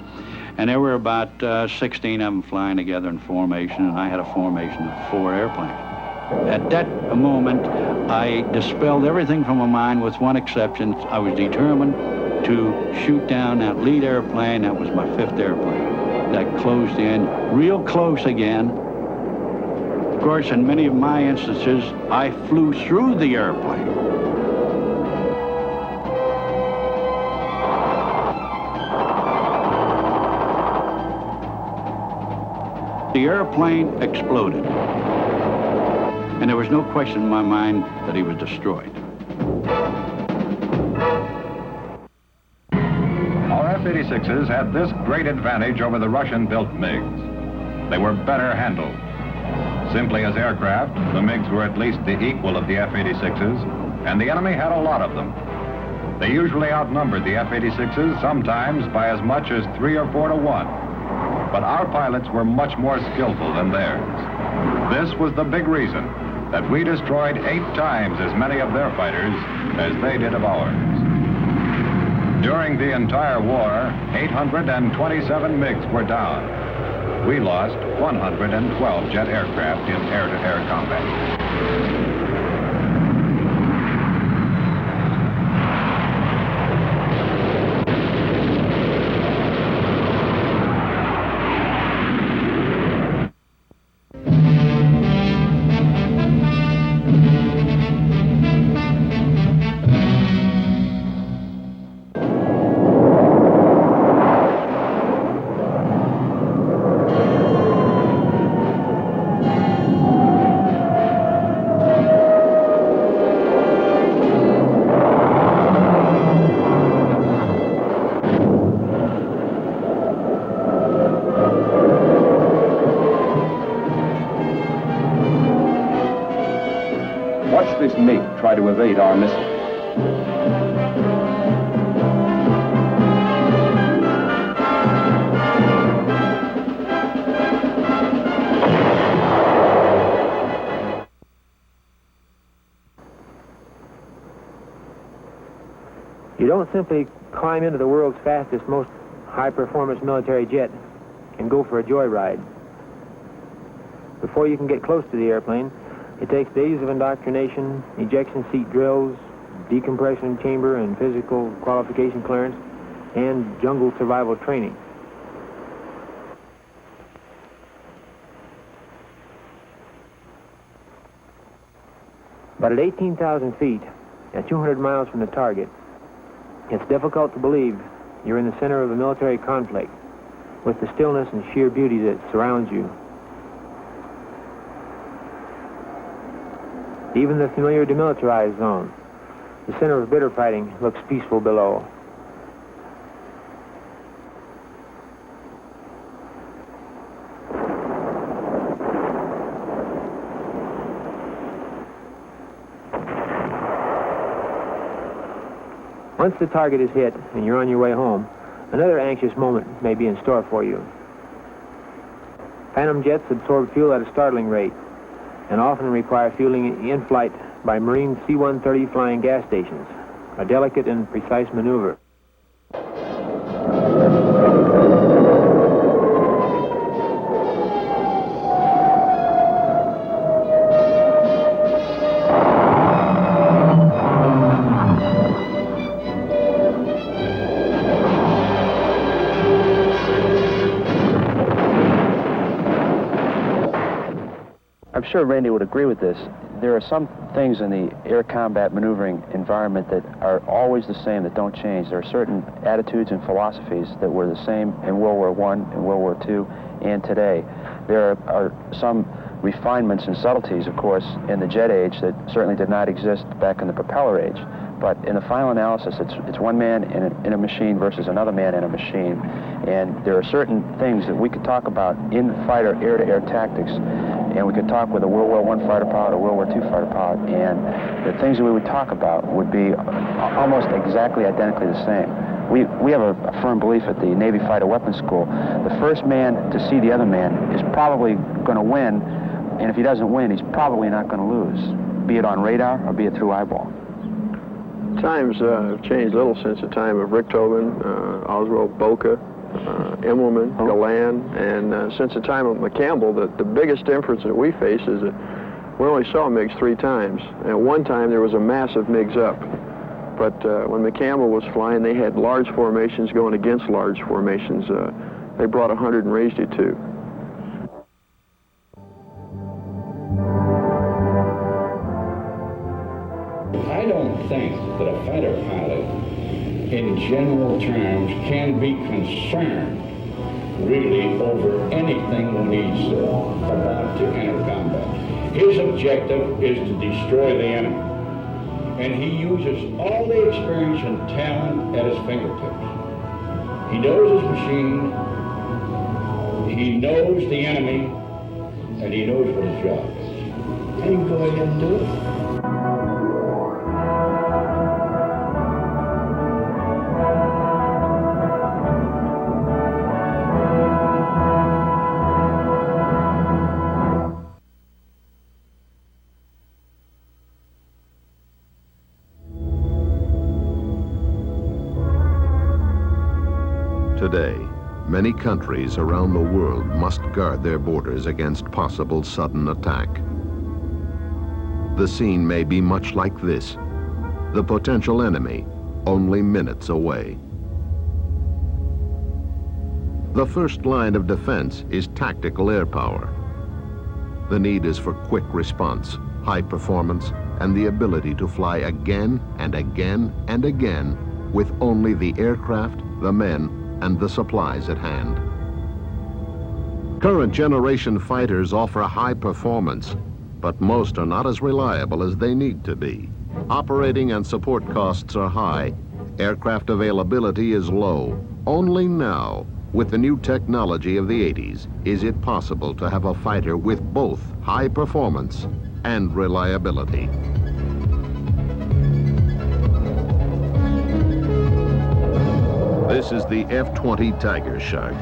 and there were about 16 of them flying together in formation, and I had a formation of 4 airplanes. At that moment, I dispelled everything from my mind with one exception. I was determined to shoot down that lead airplane. That was my 5th airplane. That closed in real close again. Of course, in many of my instances, I flew through the airplane. The airplane exploded, and there was no question in my mind that he was destroyed. Our F-86s had this great advantage over the Russian-built MiGs. They were better handled. Simply as aircraft, the MiGs were at least the equal of the F-86s, and the enemy had a lot of them. They usually outnumbered the F-86s, sometimes by as much as 3 or 4 to 1. But our pilots were much more skillful than theirs. This was the big reason that we destroyed 8 times as many of their fighters as they did of ours. During the entire war, 827 MiGs were down. We lost 112 jet aircraft in air-to-air combat. Watch this MiG try to evade our missile. You don't simply climb into the world's fastest, most high-performance military jet and go for a joyride. Before you can get close to the airplane, it takes days of indoctrination, ejection seat drills, decompression chamber and physical qualification clearance, and jungle survival training. But at 18,000 feet, at 200 miles from the target, it's difficult to believe you're in the center of a military conflict with the stillness and sheer beauty that surrounds you. Even the familiar demilitarized zone, the center of bitter fighting, looks peaceful below. Once the target is hit and you're on your way home, another anxious moment may be in store for you. Phantom jets absorb fuel at a startling rate and often require fueling in flight by Marine C-130 flying gas stations, a delicate and precise maneuver. I'm sure Randy would agree with this. There are some things in the air combat maneuvering environment that are always the same, that don't change. There are certain attitudes and philosophies that were the same in World War I, in World War II, and today. There are some refinements and subtleties, of course, in the jet age that certainly did not exist back in the propeller age. But in the final analysis, it's one man in a machine versus another man in a machine. And there are certain things that we could talk about in fighter air-to-air tactics. And we could talk with a World War I fighter pilot or World War II fighter pilot. And the things that we would talk about would be almost exactly identically the same. We have a firm belief at the Navy Fighter Weapons School, the first man to see the other man is probably going to win, and if he doesn't win, he's probably not going to lose, be it on radar or be it through eyeball. Times have changed little since the time of Richthofen, Oswald, Boca, Immelman, Galan, and since the time of McCampbell, the biggest difference that we face is that we only saw MiGs 3 times. At one time, there was a massive MiGs up. But when McCampbell was flying, they had large formations going against large formations. They brought 100 and raised it 2. I don't think that a fighter pilot, in general terms, can be concerned really over anything when he's about to enter combat. His objective is to destroy the enemy. And he uses all the experience and talent at his fingertips. He knows his machine, he knows the enemy, and he knows what his job is. And he can go ahead and do it. Today, many countries around the world must guard their borders against possible sudden attack. The scene may be much like this, the potential enemy only minutes away. The first line of defense is tactical air power. The need is for quick response, high performance, and the ability to fly again and again and again with only the aircraft, the men, and the supplies at hand. Current generation fighters offer high performance, but most are not as reliable as they need to be. Operating and support costs are high. Aircraft availability is low. Only now, with the new technology of the 80s, is it possible to have a fighter with both high performance and reliability. This is the F-20 Tigershark,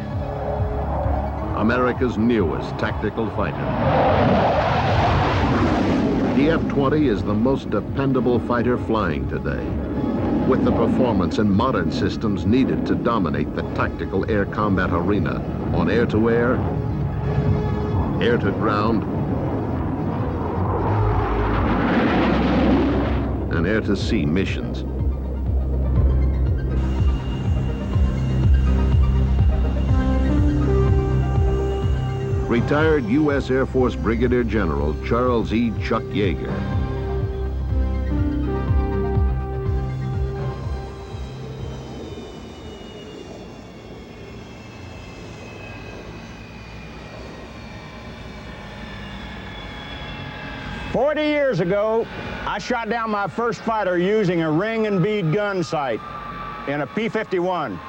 America's newest tactical fighter. The F-20 is the most dependable fighter flying today, with the performance and modern systems needed to dominate the tactical air combat arena on air-to-air, air-to-ground, and air-to-sea missions. Retired U.S. Air Force Brigadier General Charles E. Chuck Yeager. "40 years ago, I shot down my first fighter using a ring and bead gun sight in a P-51.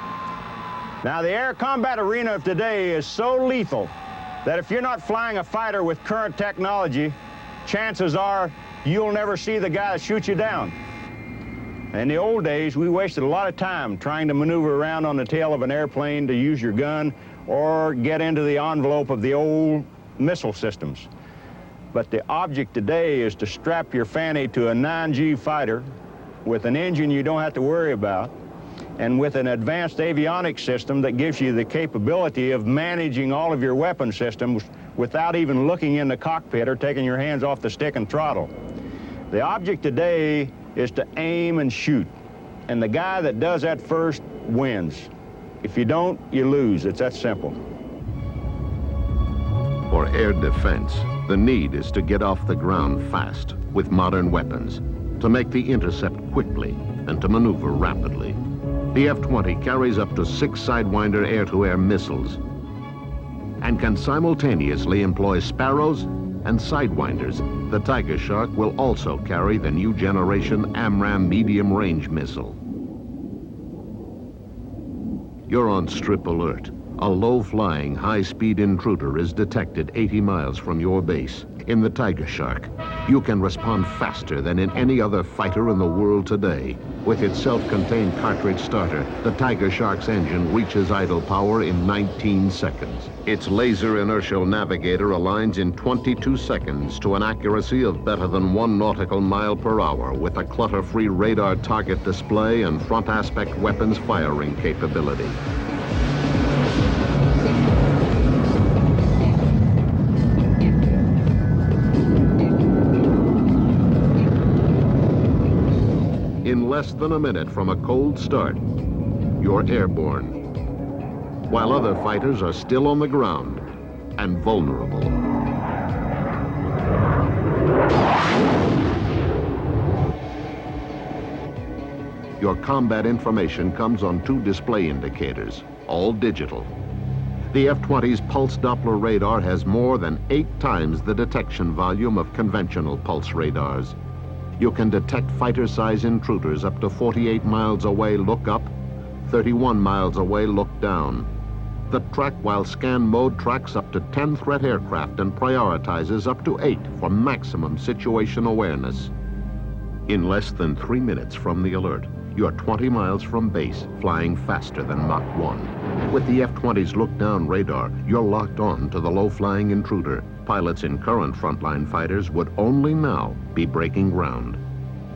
Now, the air combat arena of today is so lethal that if you're not flying a fighter with current technology, chances are you'll never see the guy that shoots you down. In the old days, we wasted a lot of time trying to maneuver around on the tail of an airplane to use your gun or get into the envelope of the old missile systems. But the object today is to strap your fanny to a 9G fighter with an engine you don't have to worry about, and with an advanced avionics system that gives you the capability of managing all of your weapon systems without even looking in the cockpit or taking your hands off the stick and throttle. The object today is to aim and shoot, and the guy that does that first wins. If you don't, you lose. It's that simple. For air defense, the need is to get off the ground fast with modern weapons, to make the intercept quickly and to maneuver rapidly. The F-20 carries up to 6 Sidewinder air-to-air missiles and can simultaneously employ Sparrows and sidewinders, the Tigershark will also carry the new generation AMRAAM medium-range missile. You're on strip alert. A low-flying, high-speed intruder is detected 80 miles from your base. In the Tigershark, you can respond faster than in any other fighter in the world today. With its self-contained cartridge starter, the Tigershark's engine reaches idle power in 19 seconds. Its laser inertial navigator aligns in 22 seconds to an accuracy of better than 1 nautical mile per hour with a clutter-free radar target display and front aspect weapons firing capability. In less than a minute from a cold start, you're airborne, while other fighters are still on the ground and vulnerable. Your combat information comes on 2 display indicators, all digital. The F-20's pulse Doppler radar has more than 8 times the detection volume of conventional pulse radars. You can detect fighter-size intruders up to 48 miles away, look up, 31 miles away, look down. The track while scan mode tracks up to 10 threat aircraft and prioritizes up to 8 for maximum situation awareness. In less than 3 minutes from the alert, you're 20 miles from base, flying faster than Mach 1. With the F-20's look-down radar, you're locked on to the low-flying intruder. Pilots in current frontline fighters would only now be breaking ground.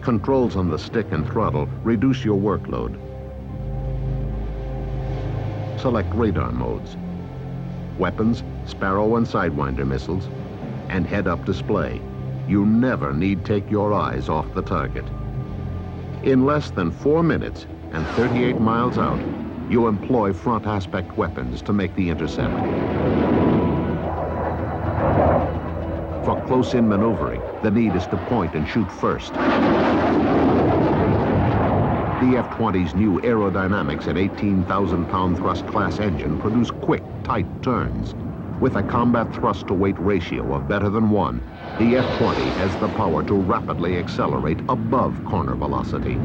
Controls on the stick and throttle reduce your workload. Select radar modes. Weapons, Sparrow and Sidewinder missiles, and head-up display. You never need take your eyes off the target. In less than 4 minutes and 38 miles out, you employ front aspect weapons to make the intercept. For close-in maneuvering, the need is to point and shoot first. The F-20's new aerodynamics and 18,000-pound thrust class engine produce quick, tight turns. With a combat thrust-to-weight ratio of better than 1, the F-20 has the power to rapidly accelerate above corner velocity.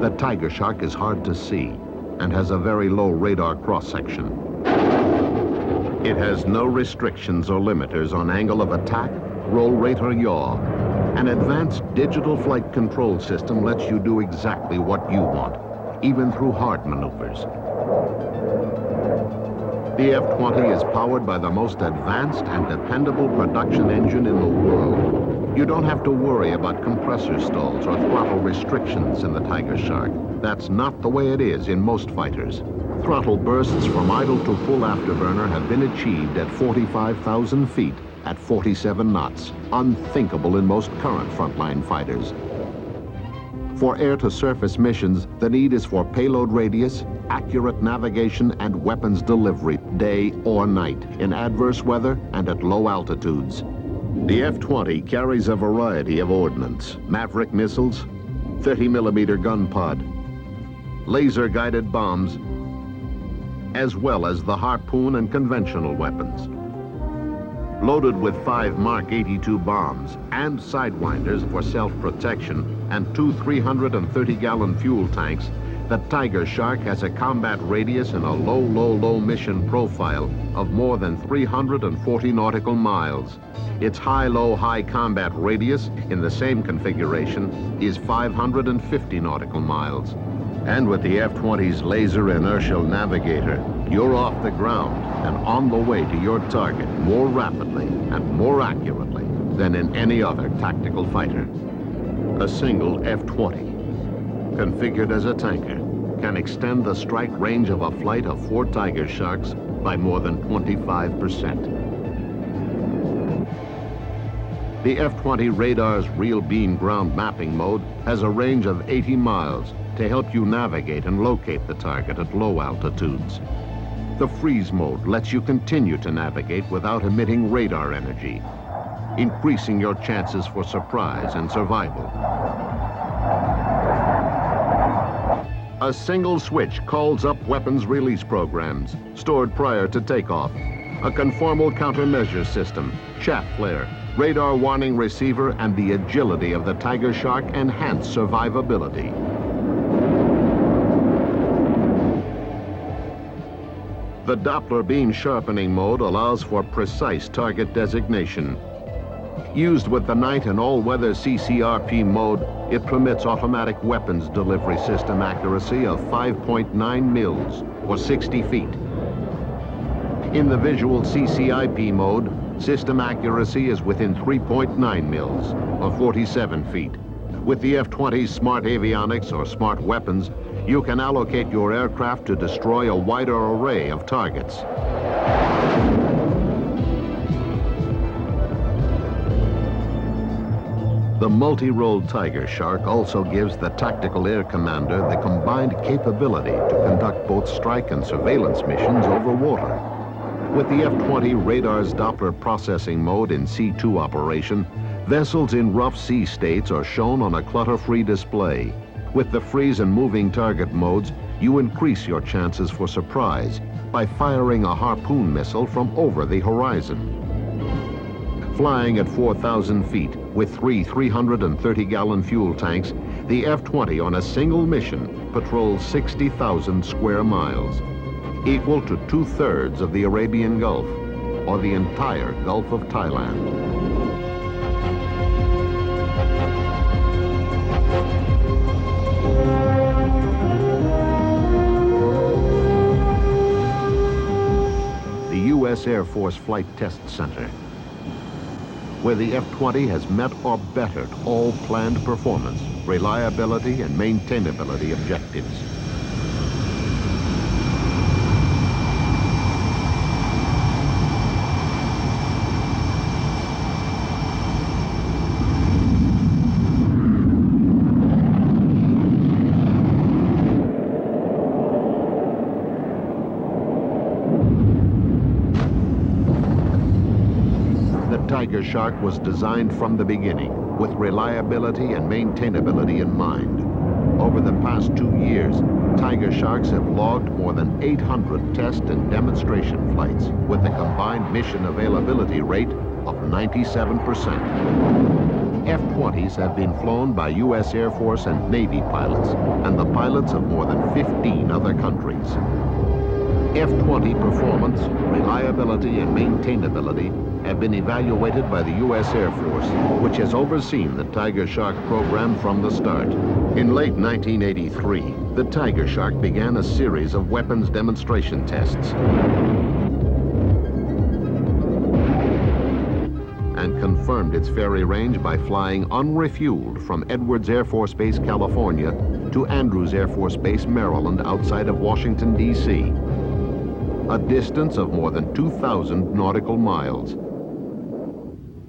The Tigershark is hard to see and has a very low radar cross-section. It has no restrictions or limiters on angle of attack, roll rate, or yaw. An advanced digital flight control system lets you do exactly what you want, even through hard maneuvers. The F-20 is powered by the most advanced and dependable production engine in the world. You don't have to worry about compressor stalls or throttle restrictions in the Tigershark. That's not the way it is in most fighters. Throttle bursts from idle to full afterburner have been achieved at 45,000 feet at 47 knots, unthinkable in most current frontline fighters. For air-to-surface missions, the need is for payload radius, accurate navigation, and weapons delivery, day or night, in adverse weather and at low altitudes. The F-20 carries a variety of ordnance, Maverick missiles, 30mm gun pod, laser-guided bombs, as well as the Harpoon and conventional weapons. Loaded with 5 Mark 82 bombs and sidewinders for self-protection and 2 330-gallon fuel tanks, the Tigershark has a combat radius and a low mission profile of more than 340 nautical miles. Its high combat radius in the same configuration is 550 nautical miles. And with the F-20's laser inertial navigator, you're off the ground and on the way to your target more rapidly and more accurately than in any other tactical fighter. A single F-20, configured as a tanker, can extend the strike range of a flight of 4 Tigersharks by more than 25%. The F-20 radar's real beam ground mapping mode has a range of 80 miles to help you navigate and locate the target at low altitudes. The freeze mode lets you continue to navigate without emitting radar energy, increasing your chances for surprise and survival. A single switch calls up weapons release programs stored prior to takeoff. a conformal countermeasure system, chaff flare, radar warning receiver, and the agility of the Tigershark enhance survivability. The Doppler beam sharpening mode allows for precise target designation. Used with the night and all-weather CCRP mode, it permits automatic weapons delivery system accuracy of 5.9 mils, or 60 feet. In the visual CCIP mode, system accuracy is within 3.9 mils, or 47 feet. With the F-20's smart avionics or smart weapons, you can allocate your aircraft to destroy a wider array of targets. The multi-role Tigershark also gives the tactical air commander the combined capability to conduct both strike and surveillance missions over water. With the F-20 radar's Doppler processing mode in C2 operation, vessels in rough sea states are shown on a clutter-free display. With the freeze and moving target modes, you increase your chances for surprise by firing a harpoon missile from over the horizon. Flying at 4,000 feet with three 330-gallon fuel tanks, the F-20 on a single mission patrols 60,000 square miles, equal to 2/3 of the Arabian Gulf, or the entire Gulf of Thailand. The U.S. Air Force Flight Test Center, where the F-20 has met or bettered all planned performance, reliability, and maintainability objectives. Tigershark was designed from the beginning with reliability and maintainability in mind. Over the past 2 years, Tigersharks have logged more than 800 test and demonstration flights with a combined mission availability rate of 97%. F-20s have been flown by U.S. Air Force and Navy pilots and the pilots of more than 15 other countries. F-20 performance, reliability, and maintainability have been evaluated by the U.S. Air Force, which has overseen the Tigershark program from the start. In late 1983, the Tigershark began a series of weapons demonstration tests and confirmed its ferry range by flying unrefueled from Edwards Air Force Base, California to Andrews Air Force Base, Maryland, outside of Washington, D.C., a distance of more than 2,000 nautical miles.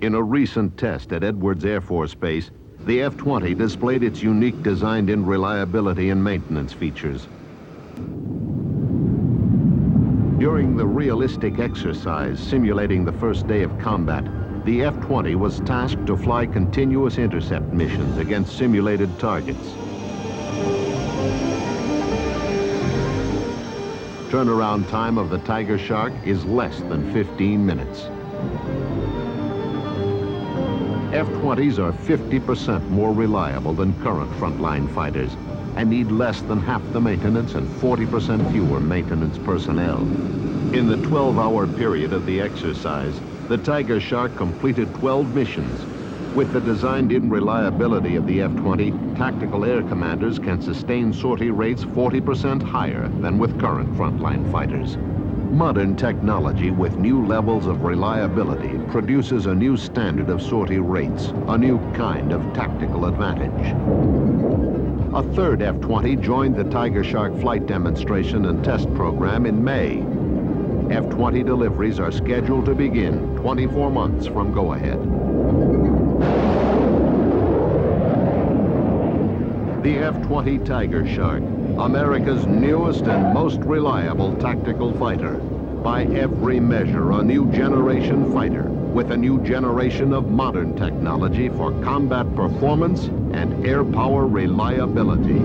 In a recent test at Edwards Air Force Base, the F-20 displayed its unique designed-in reliability and maintenance features. During the realistic exercise simulating the first day of combat, the F-20 was tasked to fly continuous intercept missions against simulated targets. Turnaround time of the Tigershark is less than 15 minutes. F-20s are 50% more reliable than current frontline fighters and need less than half the maintenance and 40% fewer maintenance personnel. In the 12-hour period of the exercise, the Tigershark completed 12 missions. With the designed-in reliability of the F-20, tactical air commanders can sustain sortie rates 40% higher than with current frontline fighters. Modern technology with new levels of reliability produces a new standard of sortie rates, a new kind of tactical advantage. A third F-20 joined the Tigershark flight demonstration and test program in May. F-20 deliveries are scheduled to begin 24 months from go-ahead. The F-20 Tigershark, America's newest and most reliable tactical fighter. By every measure, a new generation fighter with a new generation of modern technology for combat performance and air power reliability.